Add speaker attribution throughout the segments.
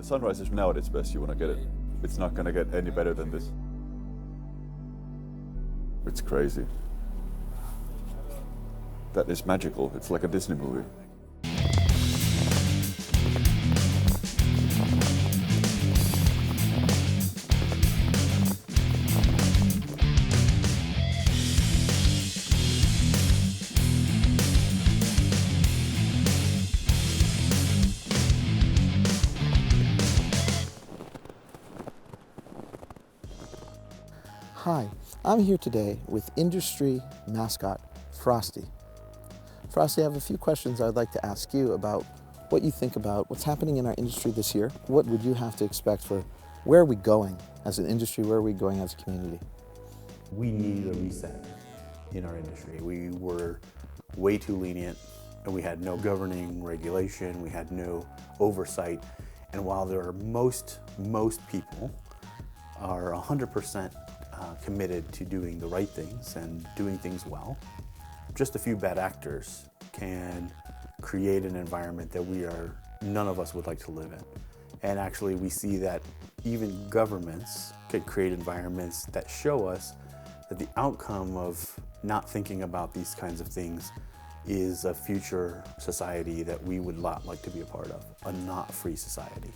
Speaker 1: Sunrise is now at its best, you want to get it. It's not going to get any better than this. It's crazy. That is magical. It's like a Disney movie.
Speaker 2: Hi, I'm here today with industry mascot Frosty. Frosty, I have a few questions I'd like to ask you about what you think about what's happening in our industry this year. What would you have to expect for where are we going as an industry, where are we going as a community?
Speaker 3: We need a reset in our industry. We were way too lenient and we had no governing regulation, we had no oversight. And while there are most people are 100% committed to doing the right things and doing things well, just a few bad actors can create an environment that none of us would like to live in. And actually we see that even governments could create environments that show us that the outcome of not thinking about these kinds of things is a future society that we would not like to be a part of, a not free society.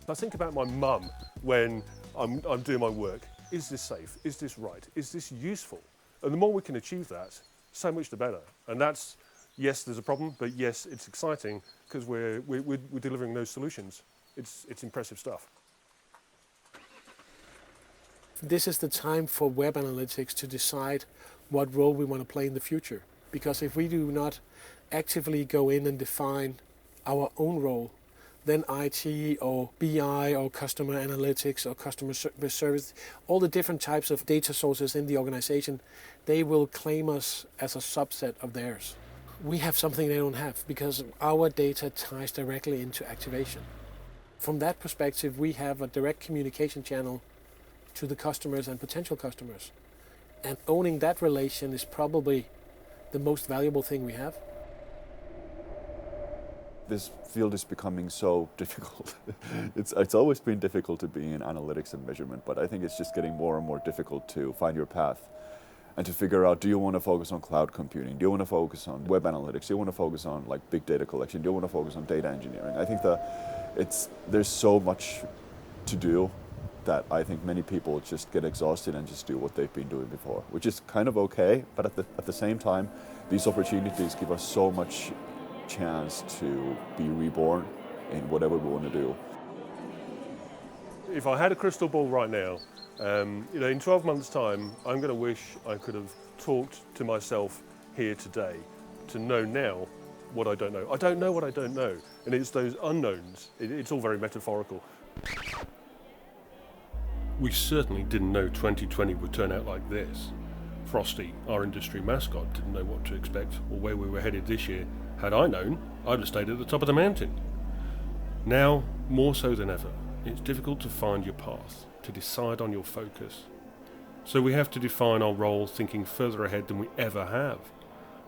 Speaker 4: I think about my mum when I'm doing my work. Is this safe? Is this right? Is this useful? And the more we can achieve that, so much the better. And that's, yes, there's a problem, but yes, it's exciting because we're delivering those solutions. It's impressive stuff.
Speaker 5: This is the time for web analytics to decide what role we want to play in the future. Because if we do not actively go in and define our own role, then IT or BI or customer analytics or customer service, all the different types of data sources in the organization, they will claim us as a subset of theirs. We have something they don't have because our data ties directly into activation. From that perspective, we have a direct communication channel to the customers and potential customers. And owning that relation is probably the most valuable thing we have.
Speaker 1: This field is becoming so difficult. It's always been difficult to be in analytics and measurement, but I think it's just getting more and more difficult to find your path and to figure out, do you want to focus on cloud computing? Do you want to focus on web analytics? Do you want to focus on like big data collection? Do you want to focus on data engineering? I think there's so much to do that I think many people just get exhausted and just do what they've been doing before, which is kind of okay, but at the same time, these opportunities give us so much chance to be reborn in whatever we want to do.
Speaker 4: If I had a crystal ball right now, in 12 months' time, I'm going to wish I could have talked to myself here today to know now what I don't know. I don't know what I don't know, and it's those unknowns. It's all very metaphorical. We certainly didn't know 2020 would turn out like this. Frosty, our industry mascot, didn't know what to expect or where we were headed this year. Had I known, I'd have stayed at the top of the mountain. Now, more so than ever, it's difficult to find your path, to decide on your focus. So we have to define our role thinking further ahead than we ever have,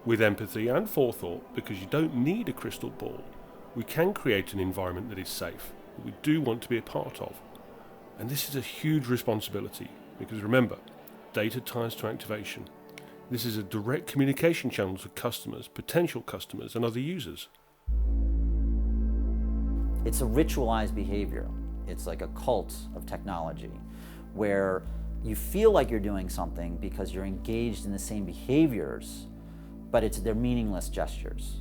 Speaker 4: with empathy and forethought, because you don't need a crystal ball. We can create an environment that is safe, that we do want to be a part of. And this is a huge responsibility, because remember, data ties to activation. This is a direct communication channel to customers, potential customers, and other users.
Speaker 6: It's a ritualized behavior. It's like a cult of technology, where you feel like you're doing something because you're engaged in the same behaviors, but they're meaningless gestures.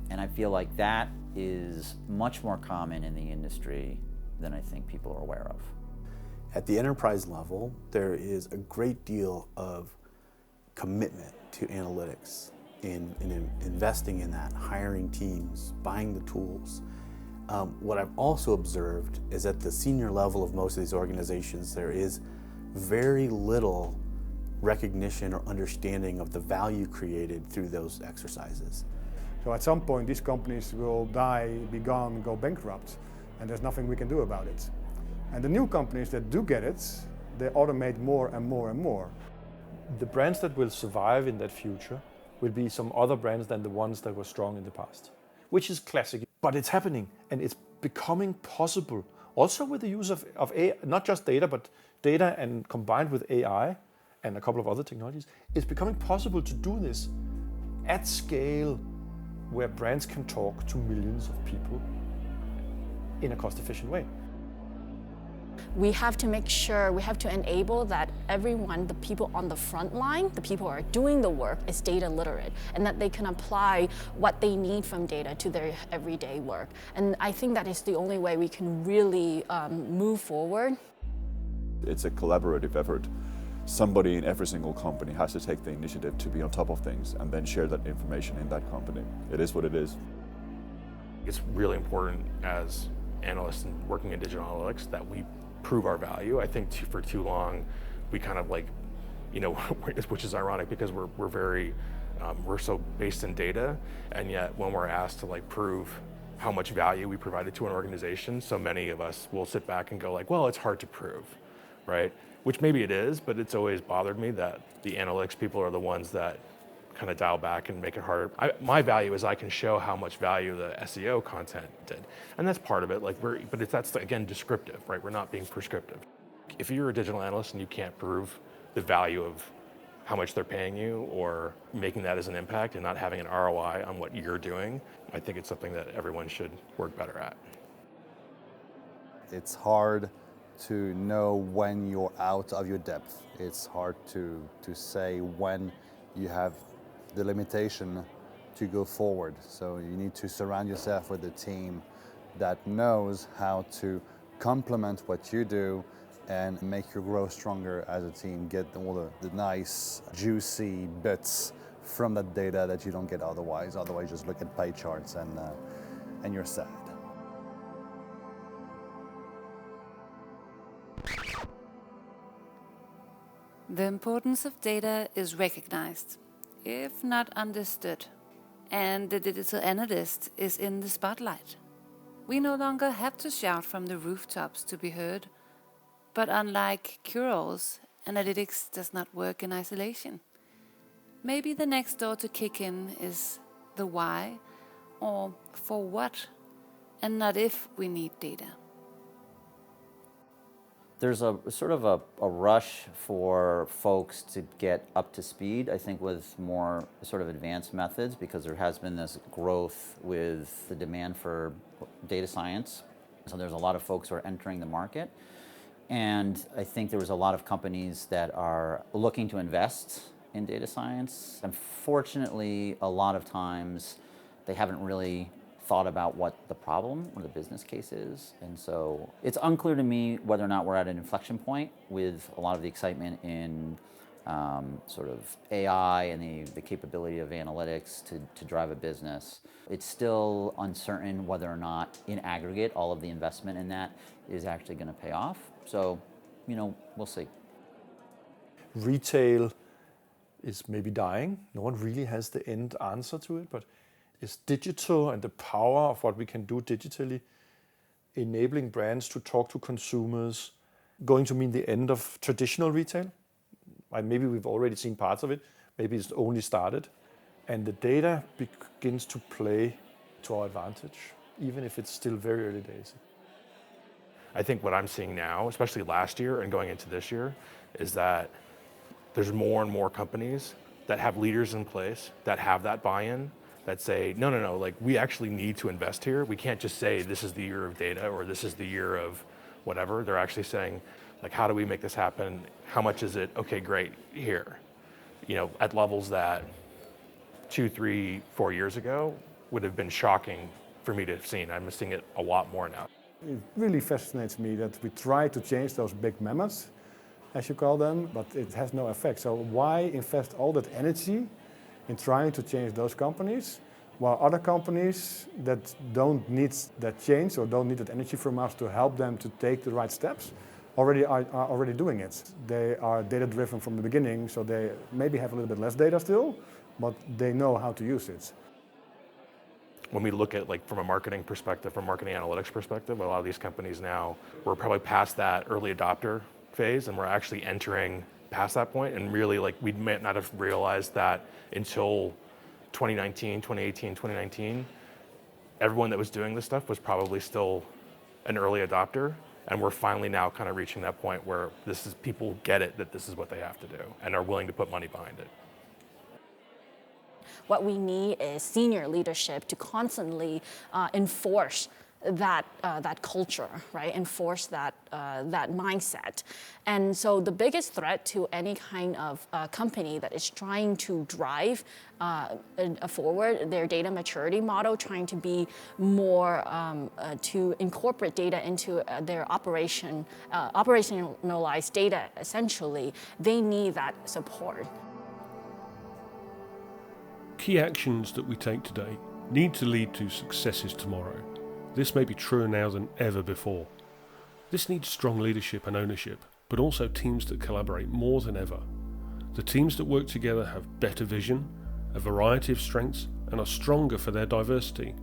Speaker 6: And I feel like that is much more common in the industry than I think people are aware of.
Speaker 3: At the enterprise level, there is a great deal of commitment to analytics, in investing in that, hiring teams, buying the tools. What I've also observed is at the senior level of most of these organizations, there is very little recognition or understanding of the value created through those exercises.
Speaker 7: So at some point these companies will die, be gone, go bankrupt, and there's nothing we can do about it. And the new companies that do get it, they automate more and more and more.
Speaker 8: The brands that will survive in that future will be some other brands than the ones that were strong in the past, which is classic. But it's happening, and it's becoming possible, also with the use of AI, not just data, but data and combined with AI and a couple of other technologies. It's becoming possible to do this at scale where brands can talk to millions of people in a cost-efficient way.
Speaker 9: We have to make sure, we have to enable that everyone, the people on the front line, the people who are doing the work, is data literate, and that they can apply what they need from data to their everyday work. And I think that is the only way we can really move forward.
Speaker 1: It's a collaborative effort. Somebody in every single company has to take the initiative to be on top of things and then share that information in that company. It is what it is.
Speaker 10: It's really important as analysts and working in digital analytics that we prove our value. I think for too long, we kind of like, which is ironic because we're so based in data, and yet when we're asked to like prove how much value we provided to an organization, so many of us will sit back and go like, well, it's hard to prove, right? Which maybe it is, but it's always bothered me that the analytics people are the ones that kind of dial back and make it harder. My value is I can show how much value the SEO content did. And that's part of it, that's again descriptive, right? We're not being prescriptive. If you're a digital analyst and you can't prove the value of how much they're paying you or making that as an impact and not having an ROI on what you're doing, I think it's something that everyone should work better at.
Speaker 11: It's hard to know when you're out of your depth. It's hard to say when you have the limitation to go forward. So you need to surround yourself with a team that knows how to complement what you do and make you grow stronger as a team, get all the nice, juicy bits from that data that you don't get otherwise. Otherwise, just look at pie charts and you're sad.
Speaker 12: The importance of data is recognized, if not understood, and the digital analyst is in the spotlight. We no longer have to shout from the rooftops to be heard, but unlike cure-alls, analytics does not work in isolation. Maybe the next door to kick in is the why, or for what, and not if we need data.
Speaker 6: There's a sort of a rush for folks to get up to speed, I think, with more sort of advanced methods, because there has been this growth with the demand for data science. So there's a lot of folks who are entering the market. And I think there was a lot of companies that are looking to invest in data science. Unfortunately, a lot of times they haven't really thought about what the problem or the business case is. And so it's unclear to me whether or not we're at an inflection point with a lot of the excitement in sort of AI and the capability of analytics to drive a business. It's still uncertain whether or not in aggregate all of the investment in that is actually going to pay off. So, we'll see.
Speaker 8: Retail is maybe dying. No one really has the end answer to it, but is digital and the power of what we can do digitally, enabling brands to talk to consumers, going to mean the end of traditional retail? Maybe we've already seen parts of it, maybe it's only started. And the data begins to play to our advantage, even if it's still very early days.
Speaker 10: I think what I'm seeing now, especially last year and going into this year, is that there's more and more companies that have leaders in place that have that buy-in, that say, no, like we actually need to invest here. We can't just say this is the year of data or this is the year of whatever. They're actually saying, like, how do we make this happen? How much is it? Okay, great, here. At levels that 2, 3, 4 years ago would have been shocking for me to have seen. I'm seeing it a lot more now.
Speaker 7: It really fascinates me that we try to change those big mammoths, as you call them, but it has no effect. So why invest all that energy in trying to change those companies, while other companies that don't need that change or don't need that energy from us to help them to take the right steps are already doing it. They are data-driven from the beginning, so they maybe have a little bit less data still, but they know how to use it.
Speaker 10: When we look at, like, from a marketing perspective, from a marketing analytics perspective, a lot of these companies now, we're probably past that early adopter phase, and we're actually entering past that point, and really, like, we might not have realized that until 2019, 2018, 2019, everyone that was doing this stuff was probably still an early adopter, and we're finally now kind of reaching that point where people get it, that this is what they have to do and are willing to put money behind it.
Speaker 9: What we need is senior leadership to constantly enforce that culture, right? Enforce that mindset. And so the biggest threat to any kind of company that is trying to drive forward their data maturity model, trying to be more to incorporate data into their operationalize data, essentially, they need that support.
Speaker 4: Key actions that we take today need to lead to successes tomorrow. This may be truer now than ever before. This needs strong leadership and ownership, but also teams that collaborate more than ever. The teams that work together have better vision, a variety of strengths, and are stronger for their diversity.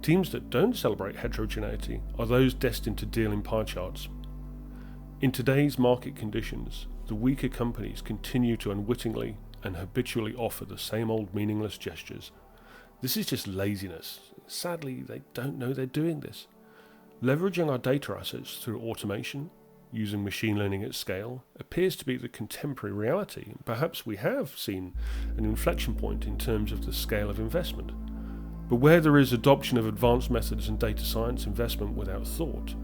Speaker 4: Teams that don't celebrate heterogeneity are those destined to deal in pie charts. In today's market conditions, the weaker companies continue to unwittingly and habitually offer the same old meaningless gestures. This is just laziness. Sadly, they don't know they're doing this. Leveraging our data assets through automation, using machine learning at scale, appears to be the contemporary reality. Perhaps we have seen an inflection point in terms of the scale of investment. But where there is adoption of advanced methods and data science investment without thought,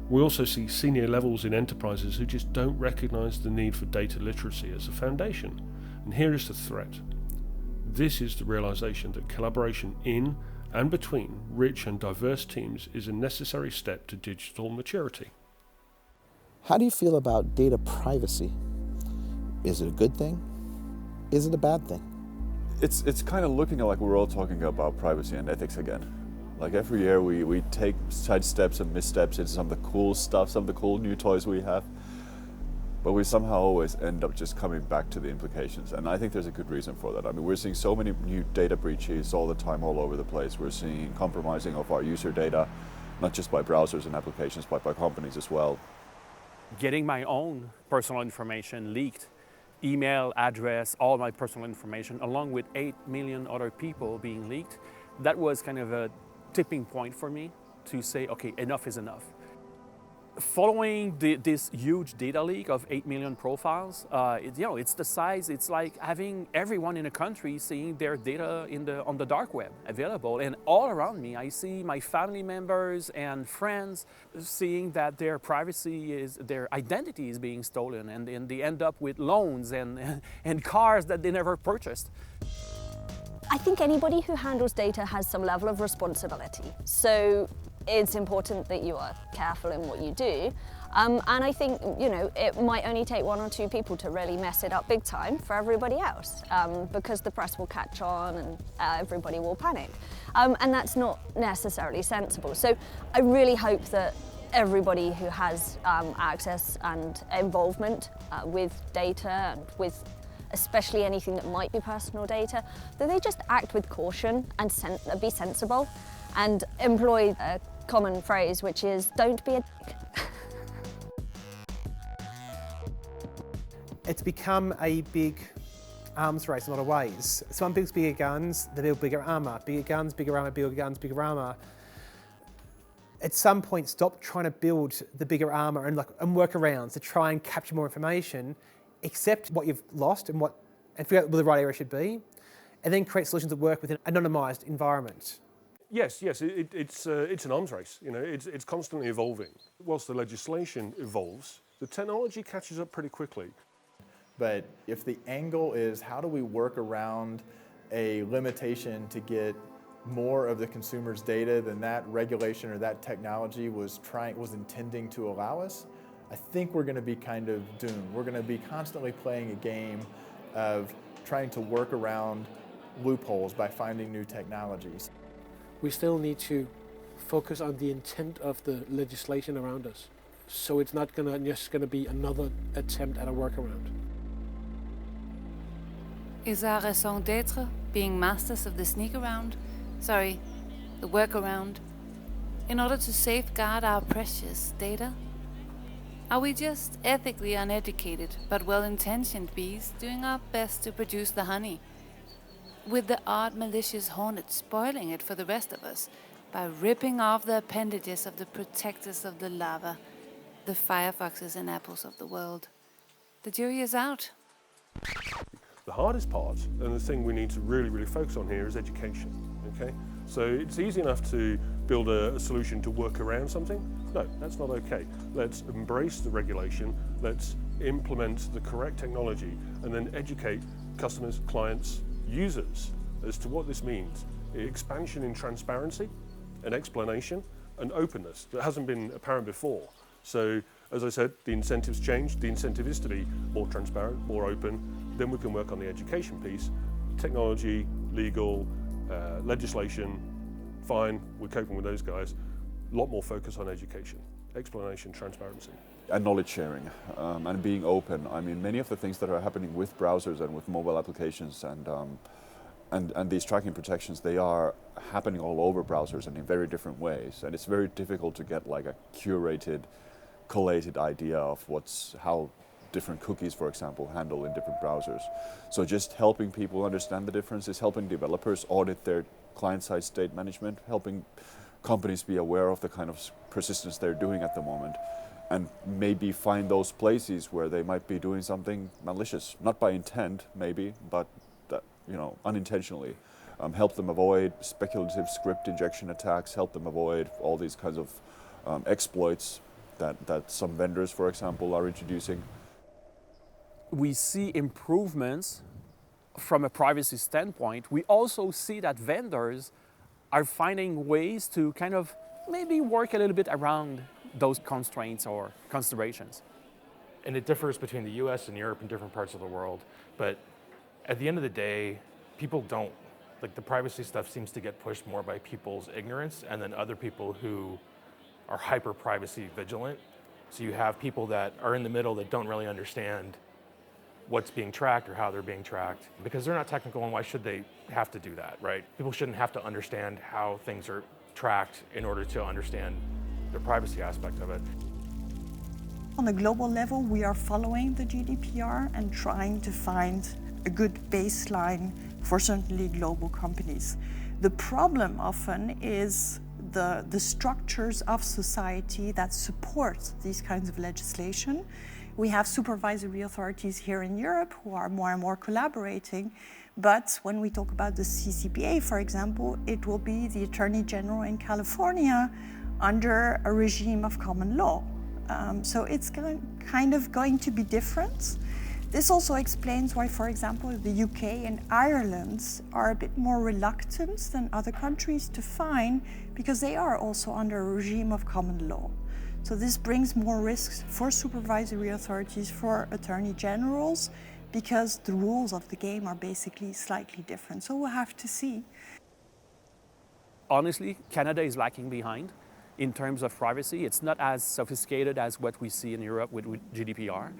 Speaker 4: we also see senior levels in enterprises who just don't recognize the need for data literacy as a foundation. And here is the threat. This is the realization that collaboration in and between rich and diverse teams is a necessary step to digital maturity.
Speaker 2: How do you feel about data privacy? Is it a good thing? Is it a bad thing?
Speaker 1: It's kind of looking like we're all talking about privacy and ethics again. Like every year we take side steps and missteps into some of the cool stuff, some of the cool new toys we have. But we somehow always end up just coming back to the implications. And I think there's a good reason for that. I mean, we're seeing so many new data breaches all the time, all over the place. We're seeing compromising of our user data, not just by browsers and applications, but by companies as well.
Speaker 13: Getting my own personal information leaked, email, address, all my personal information, along with 8 million other people being leaked, that was kind of a tipping point for me to say, okay, enough is enough. Following this huge data leak of 8 million profiles, it's the size. It's like having everyone in a country seeing their data on the dark web available, and all around me, I see my family members and friends seeing that their privacy their identity is being stolen, and they end up with loans and cars that they never purchased.
Speaker 14: I think anybody who handles data has some level of responsibility. So it's important that you are careful in what you do. And I think, it might only take 1 or 2 people to really mess it up big time for everybody else, because the press will catch on and everybody will panic. And that's not necessarily sensible. So I really hope that everybody who has access and involvement with data and with especially anything that might be personal data, that they just act with caution and be sensible and employ a common phrase, which is, don't be a dick.
Speaker 15: It's become a big arms race in a lot of ways. Someone builds bigger guns, they build bigger armour. Bigger guns, bigger armour, bigger guns, bigger armour. At some point, stop trying to build the bigger armour and workarounds to try and capture more information, accept what you've lost and figure out where the right area should be, and then create solutions that work within an anonymised environment.
Speaker 4: Yes, it's an arms race. It's constantly evolving. Whilst the legislation evolves, the technology catches up pretty quickly.
Speaker 16: But if the angle is how do we work around a limitation to get more of the consumer's data than that regulation or that technology was intending to allow us, I think we're going to be kind of doomed. We're going to be constantly playing a game of trying to work around loopholes by finding new technologies.
Speaker 5: We still need to focus on the intent of the legislation around us. So it's not just going to be another attempt at a workaround.
Speaker 12: Is our raison d'etre being masters of the the workaround, in order to safeguard our precious data? Are we just ethically uneducated but well-intentioned bees doing our best to produce the honey, with the odd malicious hornet spoiling it for the rest of us by ripping off the appendages of the protectors of the lava, the Firefoxes and Apples of the world. The jury is out.
Speaker 4: The hardest part, and the thing we need to really focus on here, is education, okay? So it's easy enough to build a solution to work around something. No, that's not okay. Let's embrace the regulation, let's implement the correct technology, and then educate customers, clients, users as to what this means. Expansion in transparency, and explanation, and openness that hasn't been apparent before. So, as I said, the incentives changed. The incentive is to be more transparent, more open. Then we can work on the education piece. Technology, legal, legislation, fine, we're coping with those guys. A lot more focus on education, explanation, transparency.
Speaker 1: And knowledge sharing, and being open. I mean, many of the things that are happening with browsers and with mobile applications and these tracking protections, they are happening all over browsers and in very different ways. And it's very difficult to get like a curated, collated idea of how different cookies, for example, handle in different browsers. So just helping people understand the differences, helping developers audit their client-side state management, helping companies be aware of the kind of persistence they're doing at the moment, and maybe find those places where they might be doing something malicious, not by intent maybe, but unintentionally. Help them avoid speculative script injection attacks, help them avoid all these kinds of exploits that some vendors, for example, are introducing.
Speaker 13: We see improvements from a privacy standpoint. We also see that vendors are finding ways to kind of maybe work a little bit around those constraints or considerations.
Speaker 10: And it differs between the US and Europe and different parts of the world. But at the end of the day, people don't, the privacy stuff seems to get pushed more by people's ignorance and then other people who are hyper privacy vigilant. So you have people that are in the middle that don't really understand what's being tracked or how they're being tracked because they're not technical, and why should they have to do that, right? People shouldn't have to understand how things are tracked in order to understand the privacy aspect of it.
Speaker 17: On a global level, we are following the GDPR and trying to find a good baseline for certainly global companies. The problem often is the structures of society that support these kinds of legislation. We have supervisory authorities here in Europe who are more and more collaborating, but when we talk about the CCPA, for example, it will be the Attorney General in California under a regime of common law. So it's kind of going to be different. This also explains why, for example, the UK and Ireland are a bit more reluctant than other countries to fine because they are also under a regime of common law. So this brings more risks for supervisory authorities, for attorney generals, because the rules of the game are basically slightly different. So we'll have to see.
Speaker 13: Honestly, Canada is lacking behind in terms of privacy. It's not as sophisticated as what we see in Europe with GDPR.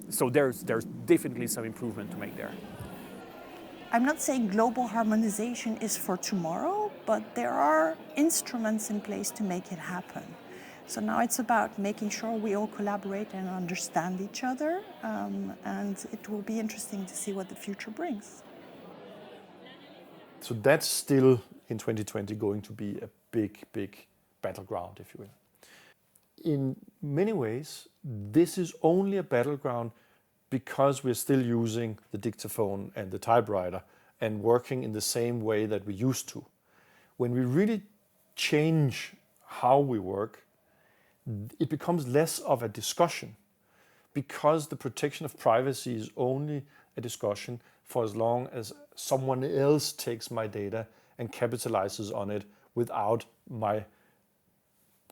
Speaker 13: So there's definitely some improvement to make there.
Speaker 17: I'm not saying global harmonization is for tomorrow, but there are instruments in place to make it happen. So now it's about making sure we all collaborate and understand each other, and it will be interesting to see what the future brings.
Speaker 8: So that's still in 2020 going to be a big battleground, if you will. In many ways, this is only a battleground because we're still using the dictaphone and the typewriter and working in the same way that we used to. When we really change how we work, it becomes less of a discussion because the protection of privacy is only a discussion for as long as someone else takes my data and capitalizes on it without my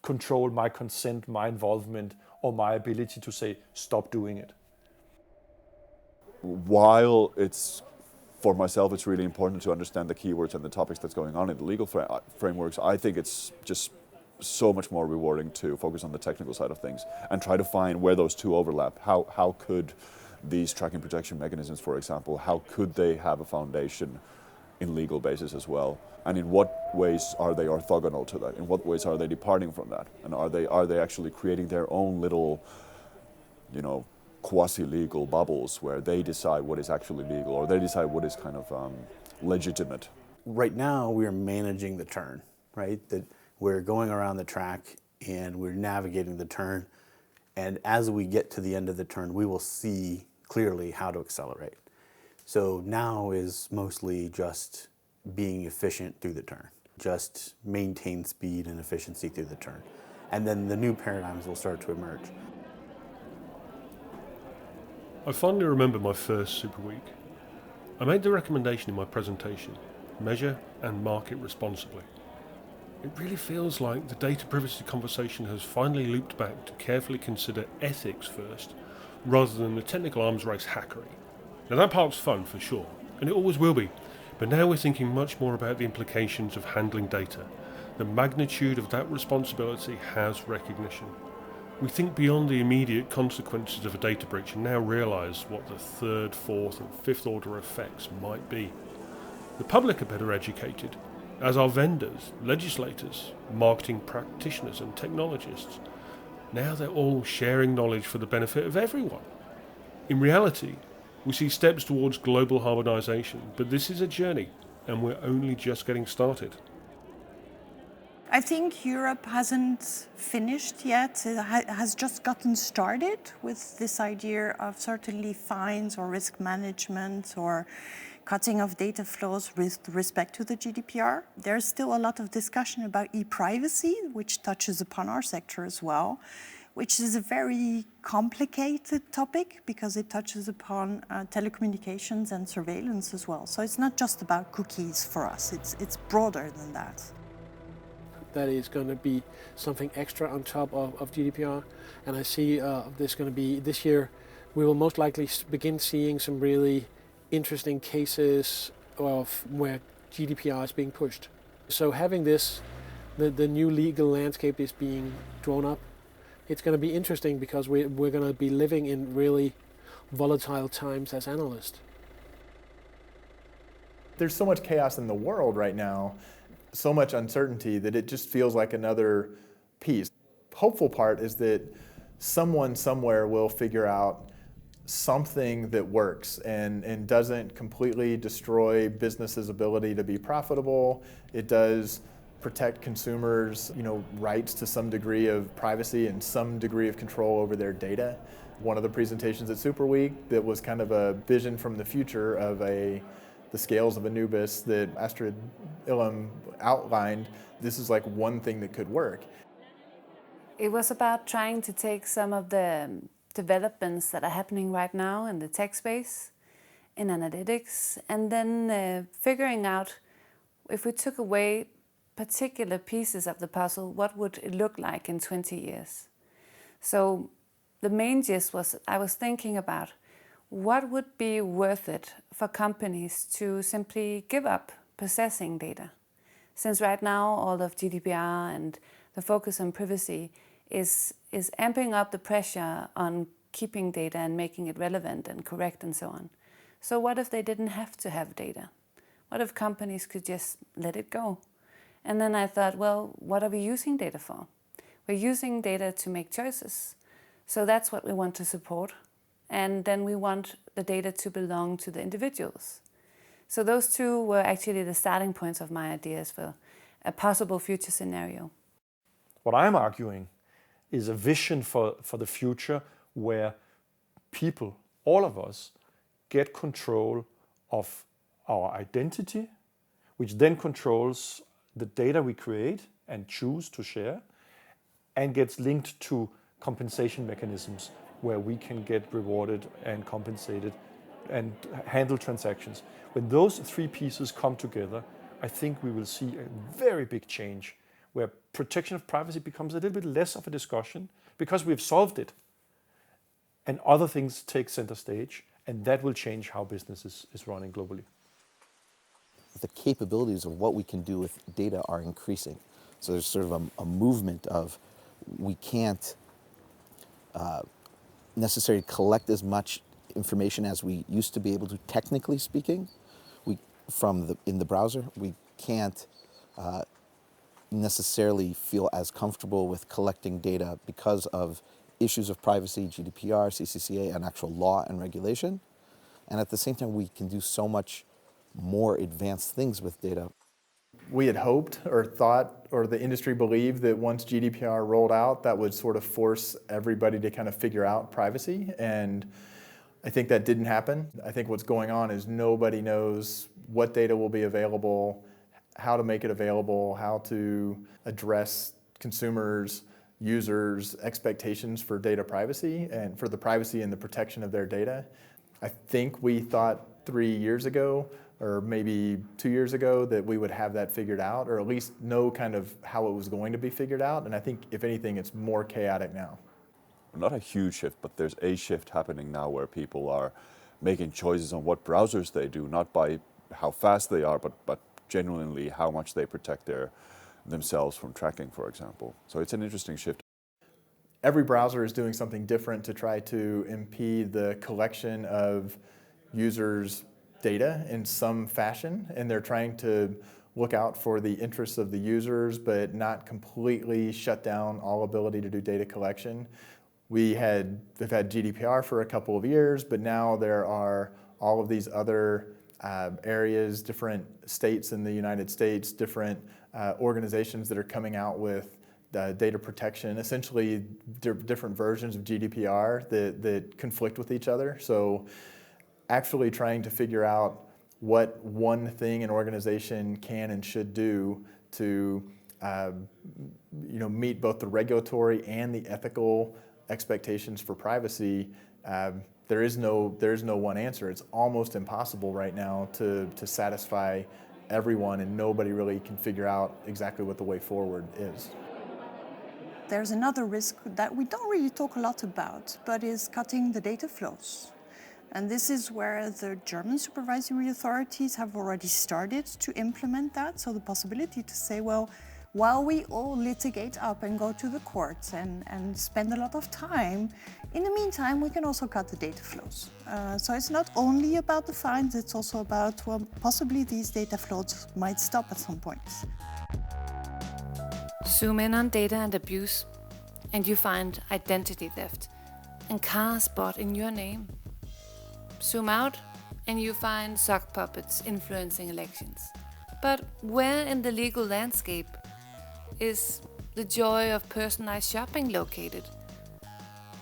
Speaker 8: control, my consent, my involvement, or my ability to say, stop doing it.
Speaker 1: While for myself, it's really important to understand the keywords and the topics that's going on in the legal frameworks, I think it's just so much more rewarding to focus on the technical side of things and try to find where those two overlap. How could these tracking protection mechanisms, for example, how could they have a foundation in legal basis as well? And in what ways are they orthogonal to that? In what ways are they departing from that? And are they actually creating their own little, quasi-legal bubbles where they decide what is actually legal or they decide what is kind of legitimate?
Speaker 3: Right now, we are managing the turn. right? That we're going around the track and we're navigating the turn. And as we get to the end of the turn, we will see clearly how to accelerate. So now is mostly just being efficient through the turn. Just maintain speed and efficiency through the turn. And then the new paradigms will start to emerge.
Speaker 4: I fondly remember my first Superweek. I made the recommendation in my presentation, measure and market responsibly. It really feels like the data privacy conversation has finally looped back to carefully consider ethics first, rather than the technical arms race hackery. Now that part's fun for sure, and it always will be, but now we're thinking much more about the implications of handling data. The magnitude of that responsibility has recognition. We think beyond the immediate consequences of a data breach and now realise what the third, fourth and fifth order effects might be. The public are better educated, as are vendors, legislators, marketing practitioners and technologists. Now they're all sharing knowledge for the benefit of everyone. In reality, we see steps towards global harmonisation, but this is a journey and we're only just getting started.
Speaker 17: I think Europe hasn't finished yet. It has just gotten started with this idea of certainly fines or risk management or cutting of data flows with respect to the GDPR. There's still a lot of discussion about e-privacy, which touches upon our sector as well, which is a very complicated topic because it touches upon telecommunications and surveillance as well. So it's not just about cookies for us, it's broader than that.
Speaker 5: That is going to be something extra on top of GDPR. And I see there's going to be, this year, we will most likely begin seeing some really interesting cases of where GDPR is being pushed. So having this, the new legal landscape is being drawn up. It's going to be interesting because we're going to be living in really volatile times as analysts.
Speaker 16: There's so much chaos in the world right now, so much uncertainty that it just feels like another piece. Hopeful part is that someone somewhere will figure out something that works and doesn't completely destroy businesses' ability to be profitable. It does protect consumers' rights to some degree of privacy and some degree of control over their data. One of the presentations at Superweek that was kind of a vision from the future of the scales of Anubis that Astrid Illum outlined, this is like one thing that could work.
Speaker 12: It was about trying to take some of the developments that are happening right now in the tech space, in analytics, and then figuring out if we took away particular pieces of the puzzle, what would it look like in 20 years? So the main gist was I was thinking about what would be worth it for companies to simply give up possessing data? Since right now all of GDPR and the focus on privacy is amping up the pressure on keeping data and making it relevant and correct and so on. So what if they didn't have to have data? What if companies could just let it go? And then I thought, well, what are we using data for? We're using data to make choices. So that's what we want to support. And then we want the data to belong to the individuals. So those two were actually the starting points of my ideas for a possible future scenario.
Speaker 8: What I'm arguing is a vision for the future where people, all of us, get control of our identity, which then controls the data we create and choose to share, and gets linked to compensation mechanisms where we can get rewarded and compensated and handle transactions. When those three pieces come together, I think we will see a very big change where protection of privacy becomes a little bit less of a discussion because we've solved it and other things take center stage, and that will change how business is running globally.
Speaker 2: The capabilities of what we can do with data are increasing. So there's sort of a movement of we can't necessarily collect as much information as we used to be able to, technically speaking. In the browser, we can't necessarily feel as comfortable with collecting data because of issues of privacy, GDPR, CCCA, and actual law and regulation. And at the same time, we can do so much more advanced things with data.
Speaker 16: We had hoped or thought, or the industry believed, that once GDPR rolled out, that would sort of force everybody to kind of figure out privacy, and I think that didn't happen. I think what's going on is nobody knows what data will be available, how to make it available, how to address consumers, users' expectations for data privacy and for the privacy and the protection of their data. I think we thought 3 years ago, or maybe 2 years ago, that we would have that figured out, or at least know kind of how it was going to be figured out. And I think, if anything, it's more chaotic now.
Speaker 1: Not a huge shift, but there's a shift happening now where people are making choices on what browsers they do, not by how fast they are, but genuinely how much they protect themselves from tracking, for example. So it's an interesting shift.
Speaker 16: Every browser is doing something different to try to impede the collection of users' data in some fashion, and they're trying to look out for the interests of the users, but not completely shut down all ability to do data collection. We've had GDPR for a couple of years, but now there are all of these other areas, different states in the United States, different organizations that are coming out with data protection, essentially different versions of GDPR that conflict with each other. So actually trying to figure out what one thing an organization can and should do to meet both the regulatory and the ethical expectations for privacy, there is no one answer. It's almost impossible right now to satisfy everyone, and nobody really can figure out exactly what the way forward is.
Speaker 17: There's another risk that we don't really talk a lot about, but is cutting the data flows. And this is where the German supervisory authorities have already started to implement that. So the possibility to say, well, while we all litigate up and go to the courts and spend a lot of time, in the meantime, we can also cut the data flows. So it's not only about the fines, it's also about, well, possibly these data flows might stop at some point.
Speaker 12: Zoom in on data and abuse, and you find identity theft and cars bought in your name. Zoom out, and you find sock puppets influencing elections. But where in the legal landscape is the joy of personalized shopping located?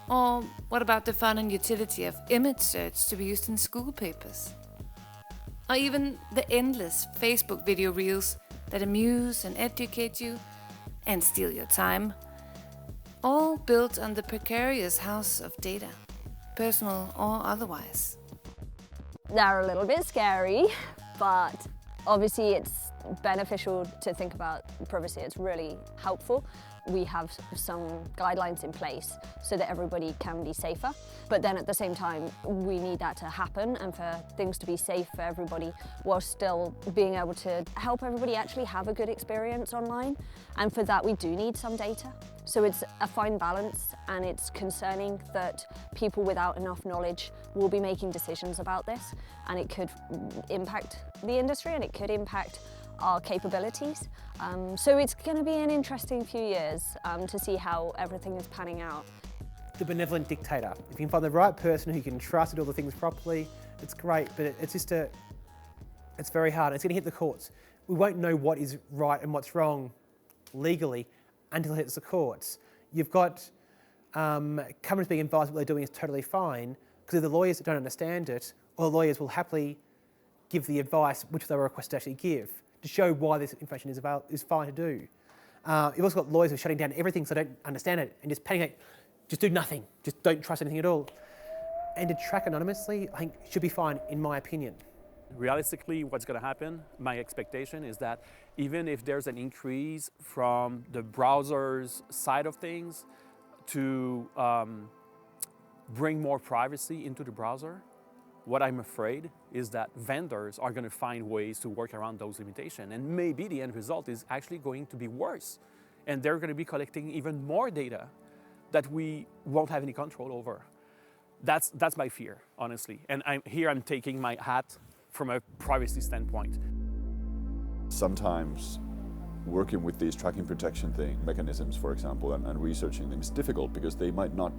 Speaker 12: Or what about the fun and utility of image search to be used in school papers? Or even the endless Facebook video reels that amuse and educate you and steal your time, all built on the precarious house of data, personal or otherwise.
Speaker 14: They're a little bit scary, but obviously it's beneficial to think about privacy. It's really helpful. We have some guidelines in place so that everybody can be safer. But then at the same time, we need that to happen and for things to be safe for everybody while still being able to help everybody actually have a good experience online. And for that, we do need some data. So it's a fine balance, and it's concerning that people without enough knowledge will be making decisions about this, and it could impact the industry and it could impact our capabilities. So it's going to be an interesting few years to see how everything is panning out.
Speaker 15: The benevolent dictator. If you can find the right person who can trust to do all the things properly, it's great, but it's very hard. It's going to hit the courts. We won't know what is right and what's wrong legally until it hits the courts. You've got companies being advised what they're doing is totally fine, because if the lawyers don't understand it, or the lawyers will happily give the advice which they were requested to actually give, to show why this information is fine to do. You've also got lawyers who are shutting down everything so they don't understand it and just panic, just do nothing, just don't trust anything at all. And to track anonymously, I think should be fine, in my opinion.
Speaker 13: Realistically, what's going to happen, my expectation is that even if there's an increase from the browser's side of things to bring more privacy into the browser, what I'm afraid is that vendors are going to find ways to work around those limitations, and maybe the end result is actually going to be worse, and they're going to be collecting even more data that we won't have any control over. That's my fear, honestly, and I'm taking my hat from a privacy standpoint.
Speaker 1: Sometimes working with these tracking protection mechanisms, for example, and researching them is difficult because they might not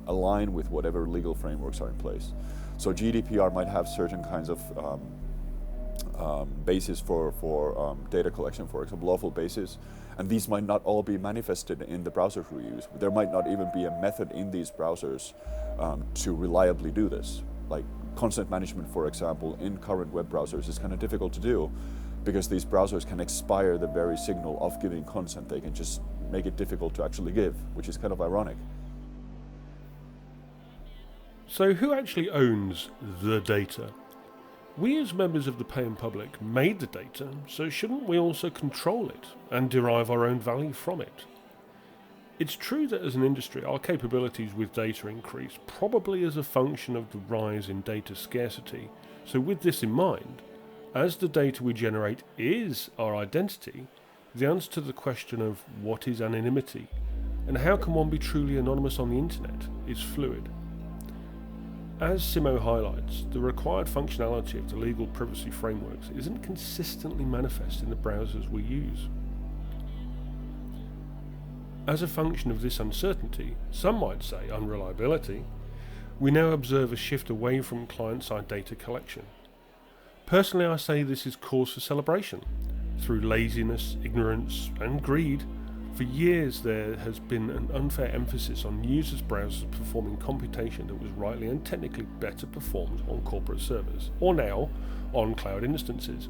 Speaker 1: align with whatever legal frameworks are in place. So GDPR might have certain kinds of basis for data collection, for example, lawful basis, and these might not all be manifested in the browsers we use. There might not even be a method in these browsers to reliably do this. Like consent management, for example, in current web browsers is kind of difficult to do because these browsers can expire the very signal of giving consent. They can just make it difficult to actually give, which is kind of ironic.
Speaker 4: So who actually owns the data? We as members of the paying public made the data, so shouldn't we also control it and derive our own value from it? It's true that as an industry our capabilities with data increase, probably as a function of the rise in data scarcity. So with this in mind, as the data we generate is our identity, the answer to the question of what is anonymity and how can one be truly anonymous on the internet is fluid. As Simo highlights, the required functionality of the legal privacy frameworks isn't consistently manifest in the browsers we use. As a function of this uncertainty, some might say unreliability, we now observe a shift away from client-side data collection. Personally, I say this is cause for celebration. Through laziness, ignorance, and greed, for years there has been an unfair emphasis on users' browsers performing computation that was rightly and technically better performed on corporate servers, or now on cloud instances.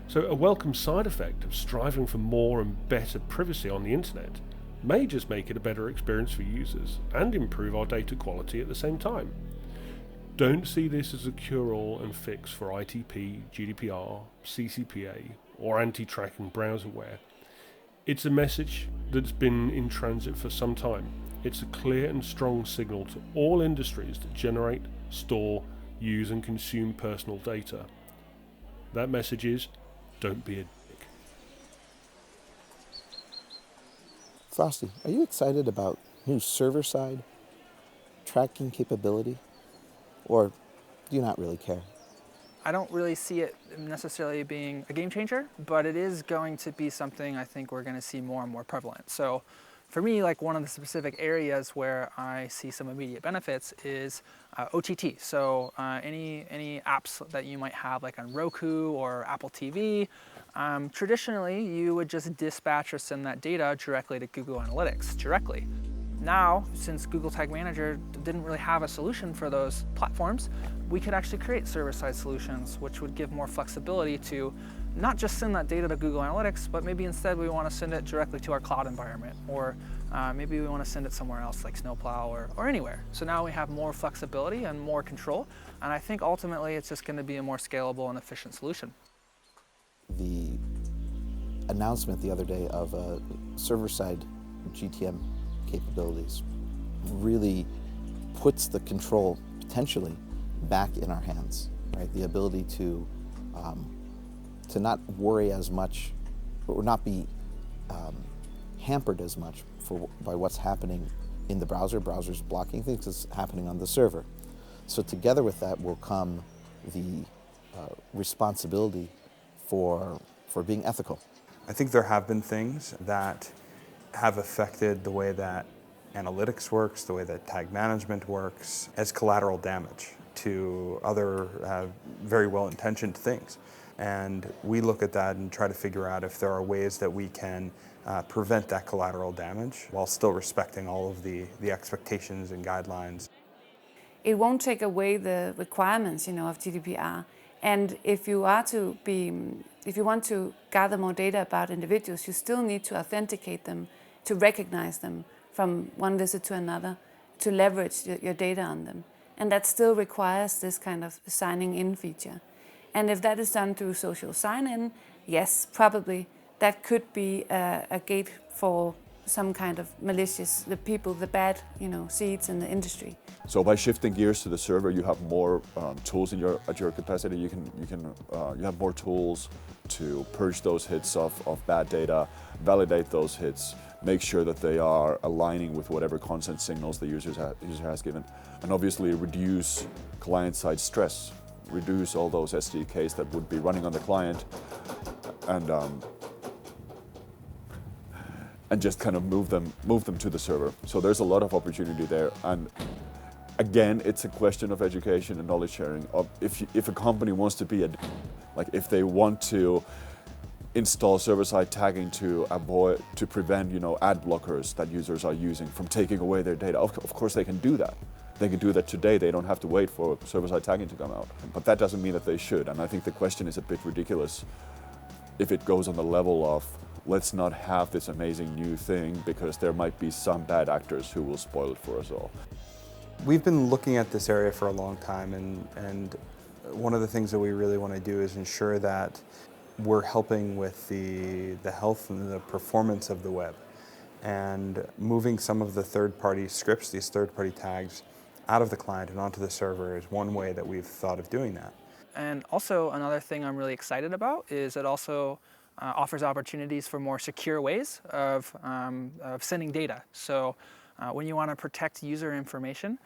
Speaker 4: So a welcome side effect of striving for more and better privacy on the internet may just make it a better experience for users and improve our data quality at the same time. Don't see this as a cure-all and fix for ITP, GDPR, CCPA, or anti-tracking browserware. It's a message that's been in transit for some time. It's a clear and strong signal to all industries that generate, store, use and consume personal data. That message is, don't be a dick.
Speaker 2: Frosty, are you excited about new server-side tracking capability? Or do you not really care?
Speaker 18: I don't really see it necessarily being a game changer, but it is going to be something I think we're going to see more and more prevalent. So for me, like one of the specific areas where I see some immediate benefits is OTT. So any apps that you might have like on Roku or Apple TV, traditionally you would just dispatch or send that data directly to Google Analytics directly. Now, since Google Tag Manager didn't really have a solution for those platforms, we could actually create server-side solutions, which would give more flexibility to not just send that data to Google Analytics, but maybe instead we want to send it directly to our cloud environment, or maybe we want to send it somewhere else like Snowplow or anywhere. So now we have more flexibility and more control, and I think ultimately it's just going to be a more scalable and efficient solution.
Speaker 2: The announcement the other day of a server-side GTM capabilities really puts the control potentially back in our hands, right? The ability to not worry as much or not be hampered as much by what's happening in the browser. Browser's blocking things that's happening on the server. So together with that will come the responsibility for being ethical.
Speaker 19: I think there have been things that have affected the way that analytics works, the way that tag management works, as collateral damage to other very well-intentioned things. And we look at that and try to figure out if there are ways that we can prevent that collateral damage while still respecting all of the expectations and guidelines.
Speaker 12: It won't take away the requirements, of GDPR. And if you want to gather more data about individuals, you still need to authenticate them, to recognize them from one visit to another, to leverage your data on them. And that still requires this kind of signing in feature. And if that is done through social sign-in, yes, probably that could be a gate for some kind of malicious, the bad, seeds in the industry.
Speaker 1: So by shifting gears to the server, you have more tools at your capacity. You have more tools to purge those hits of bad data, validate those hits, make sure that they are aligning with whatever consent signals the user has given, and obviously reduce client-side stress, reduce all those SDKs that would be running on the client, and just kind of move them to the server. So there's a lot of opportunity there. And again, it's a question of education and knowledge sharing. If a company wants to be Like if they want to install server-side tagging to prevent, ad blockers that users are using from taking away their data, of course they can do that. They can do that today. They don't have to wait for server-side tagging to come out. But that doesn't mean that they should. And I think the question is a bit ridiculous if it goes on the level of, let's not have this amazing new thing because there might be some bad actors who will spoil it for us all.
Speaker 19: We've been looking at this area for a long time, and one of the things that we really want to do is ensure that we're helping with the health and the performance of the web, and moving some of the third-party scripts, these third-party tags, out of the client and onto the server is one way that we've thought of doing that.
Speaker 18: And also another thing I'm really excited about is it also offers opportunities for more secure ways of sending data. So when you want to protect user information,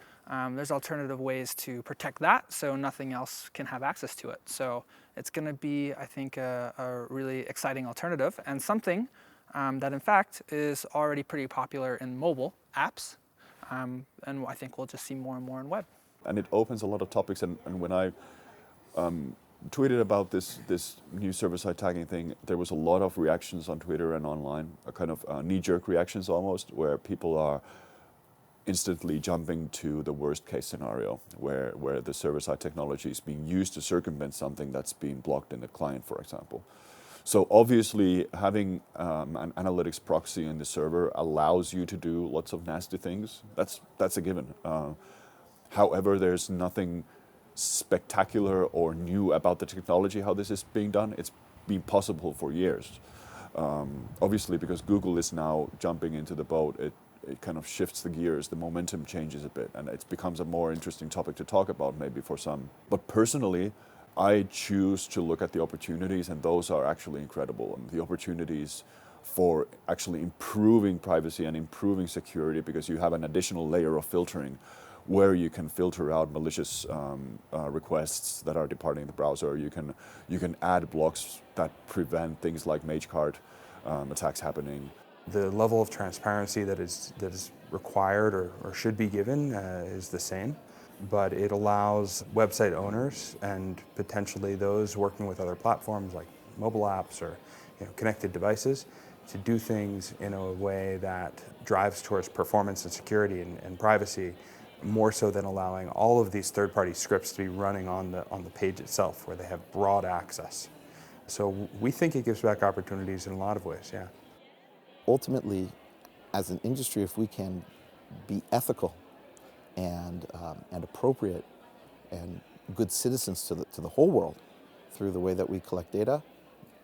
Speaker 18: there's alternative ways to protect that so nothing else can have access to it. So it's going to be, I think, a really exciting alternative, and something that in fact is already pretty popular in mobile apps, and I think we'll just see more and more in web.
Speaker 1: And it opens a lot of topics, and when I tweeted about this new server-side tagging thing, there was a lot of reactions on Twitter and online, a kind of knee-jerk reactions almost, where people are instantly jumping to the worst-case scenario, where the server-side technology is being used to circumvent something that's being blocked in the client, for example. So obviously, having an analytics proxy in the server allows you to do lots of nasty things. That's a given. However, there's nothing spectacular or new about the technology, how this is being done. It's been possible for years. Obviously, because Google is now jumping into the boat, it kind of shifts the gears, the momentum changes a bit, and it becomes a more interesting topic to talk about maybe for some. But personally, I choose to look at the opportunities, and those are actually incredible. And the opportunities for actually improving privacy and improving security, because you have an additional layer of filtering where you can filter out malicious requests that are departing the browser. You can add blocks that prevent things like mage card attacks happening.
Speaker 19: The level of transparency that is required or should be given is the same, but it allows website owners and potentially those working with other platforms like mobile apps or connected devices to do things in a way that drives towards performance and security and privacy, more so than allowing all of these third-party scripts to be running on the page itself where they have broad access. So we think it gives back opportunities in a lot of ways, yeah.
Speaker 2: Ultimately, as an industry, if we can be ethical and appropriate and good citizens to the whole world through the way that we collect data,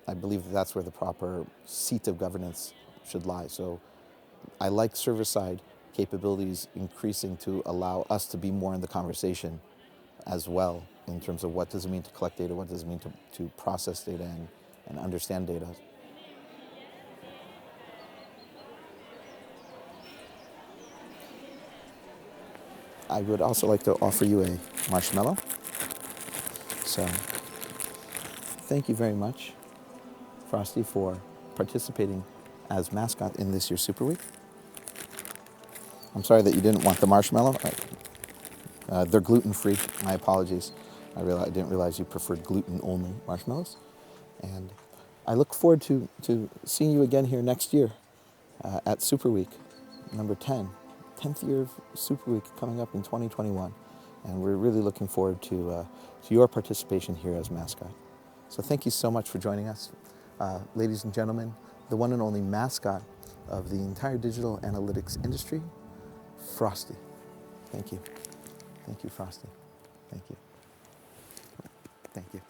Speaker 2: I believe that's where the proper seat of governance should lie. So I like server-side capabilities increasing to allow us to be more in the conversation as well in terms of what does it mean to collect data, what does it mean to process data and understand data. I would also like to offer you a marshmallow. So thank you very much, Frosty, for participating as mascot in this year's Super Week. I'm sorry that you didn't want the marshmallow. They're gluten-free. My apologies. I didn't realize you preferred gluten-only marshmallows. And I look forward to seeing you again here next year at Super Week number 10. 10th year of Super Week coming up in 2021. And we're really looking forward to your participation here as mascot. So thank you so much for joining us. Ladies and gentlemen, the one and only mascot of the entire digital analytics industry, Frosty. Thank you. Thank you, Frosty. Thank you. Thank you.